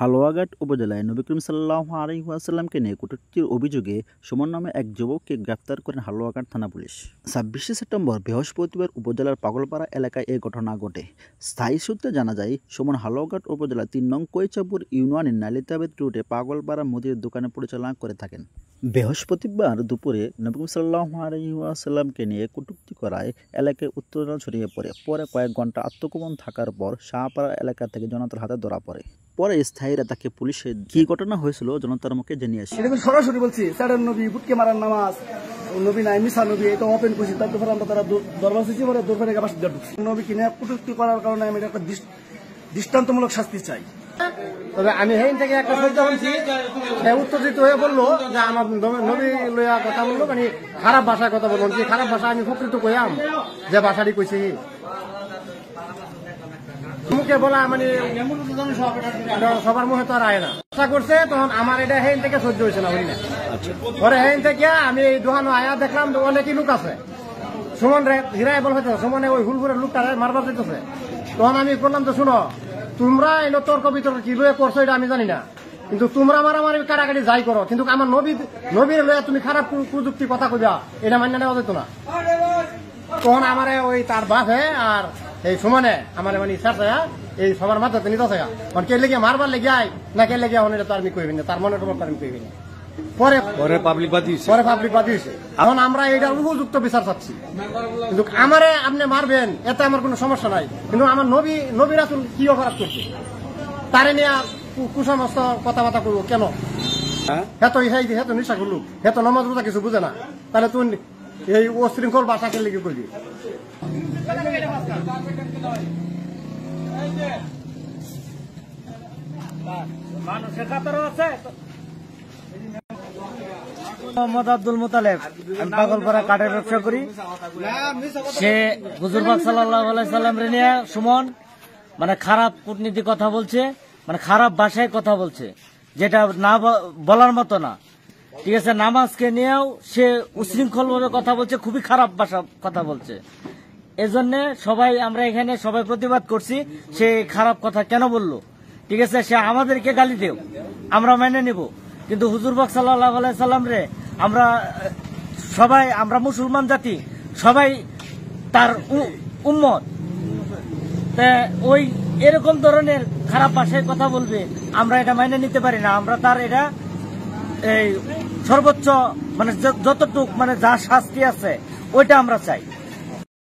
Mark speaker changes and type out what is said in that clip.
Speaker 1: হালুয়াঘাট উপজেলায় নবী করিম সাল্লাল্লাহু আলাইহি ওয়াসাল্লামকে নিয়ে কটূক্তির অভিযোগে সুমন নামে এক যুবককে গ্রেপ্তার করেন হালুয়াঘাট থানা পুলিশ। ২৬শে সেপ্টেম্বর বৃহস্পতিবার উপজেলার পাগলপাড়া এলাকায় এ ঘটনা ঘটে। স্থায়ী সূত্রে জানা যায়, সুমন হালুয়াঘাট উপজেলার ৩ নং কৈচাপুর ইউনিয়নের নালিতাবাদ রুটে পাগলপাড়া মুদির দোকানে পরিচালনা করে থাকেন। বৃহস্পতিবার দুপুরে নবী করিম সাল্লাল্লাহু আলাইহি ওয়াসাল্লামকে নিয়ে কটূক্তি করায় এলাকায় উত্তেজনা ছড়িয়ে পড়ে। পরে কয়েক ঘন্টা আত্মগোপন থাকার পর শাহপাড়া এলাকা থেকে জনতার হাতে ধরা পড়ে। পরে স্থায়ীরা তাকে পুলিশে কি ঘটনা হয়েছিল জনতার মুখে জানিয়ে আসে।
Speaker 2: সরাসরি বলছি স্যারের নবী বুটকে মারার নামাজ নবী নাই মিশা নবী এটা ওপেন করছি। তারপরে আমরা তারা দরবার শেষে পরে দরবারে বাস ঢুকছি। নবী কিনে কটূক্তি করার কারণে আমি একটা দৃষ্টান্তমূলক শাস্তি চাই। তবে আমি হেন থেকে একটা সহ্য বলছি, সে উত্তেজিত হয়ে বললো যে আমার নবী লইয়া কথা বললো, মানে খারাপ ভাষায় কথা বলবো। যে খারাপ ভাষা আমি প্রকৃত কইয়াম যে ভাষাটি কইছি মুখে বলা, মানে সবার মুখে তো আর আয় না। আশা করছে তখন আমার এটা হেন থেকে সহ্য হয়েছে না, বুঝলি। পরে হেন থেকে আমি এই দোকানে আয়া দেখলাম অনেকই লোক আছে। সুমন রে হিরাই বল হইতেছে, সুমনে ওই হুলপুরের লোকটা মারবার দিতেছে। তখন আমি বললাম, তো শুনো, তোমরা এলো তর্ক বিতর্ক কি লয়ে করছো এটা আমি জানি না, কিন্তু তোমরা মারামারি কাটাকাটি যাই করো, কিন্তু আমার নবীর লইয়া তুমি খারাপ প্রযুক্তি কথা কইবা এটা মান্য নেওয়া যেত না। তখন আমার ওই তার বাপে আর এই সুমনে আমার মানে ইচ্ছা এই সবার মাথাতে নিতে থাকা কে লেগে মারবার লেগে আয় না কে লেগে এটা তো আমি কইবি না, তার মনে তোমার আমি কইবি না। পরে পাবলিক বাদিয়েছে। এখন আমরা এইটার উপযুক্ত বিচার চাচ্ছি, কিন্তু আমারে আপনি মারবেন এতে আমার কোনো সমস্যা নাই, কিন্তু আমার নবী রাসূল কি অপরাধ করছে তারে নিয়ে কুসমস্ত কথাবার্তা করবো কেন? হেত নেশা করলু, হেত নমাজ রোজা কিছু বুঝে না, তাহলে তুই এই অশৃঙ্খল ভাষাকে লেগে করবি।
Speaker 3: মোহাম্মদ আব্দুল মুতালেব, আমি পাগলপাড়া কাঠের ব্যবসা করি। সে হুজুর পাক সাল্লাল্লাহু আলাইহি সাল্লাম রে নিয়ে সুমন মানে খারাপ কূটনীতি কথা বলছে, মানে খারাপ ভাষায় কথা বলছে, যেটা না বলার মতো না। ঠিক আছে, নামাজকে নিয়েও সে উশৃঙ্খল ভাবে কথা বলছে, খুবই খারাপ ভাষা কথা বলছে। এজন্য সবাই আমরা এখানে সবাই প্রতিবাদ করছি, সে খারাপ কথা কেন বললো। ঠিক আছে, সে আমাদেরকে গালি দেও, আমরা মেনে নিব, কিন্তু হুজুর পাক সাল্লাল্লাহু আলাইহি সাল্লাম রে আমরা সবাই, আমরা মুসলমান জাতি সবাই তার উম্মত, ওই এরকম ধরনের খারাপ ভাষায় কথা বলবে আমরা এটা মেনে নিতে পারি না। আমরা তার এটা এই সর্বোচ্চ মানে যতটুক মানে যা শাস্তি আছে ওইটা আমরা চাই।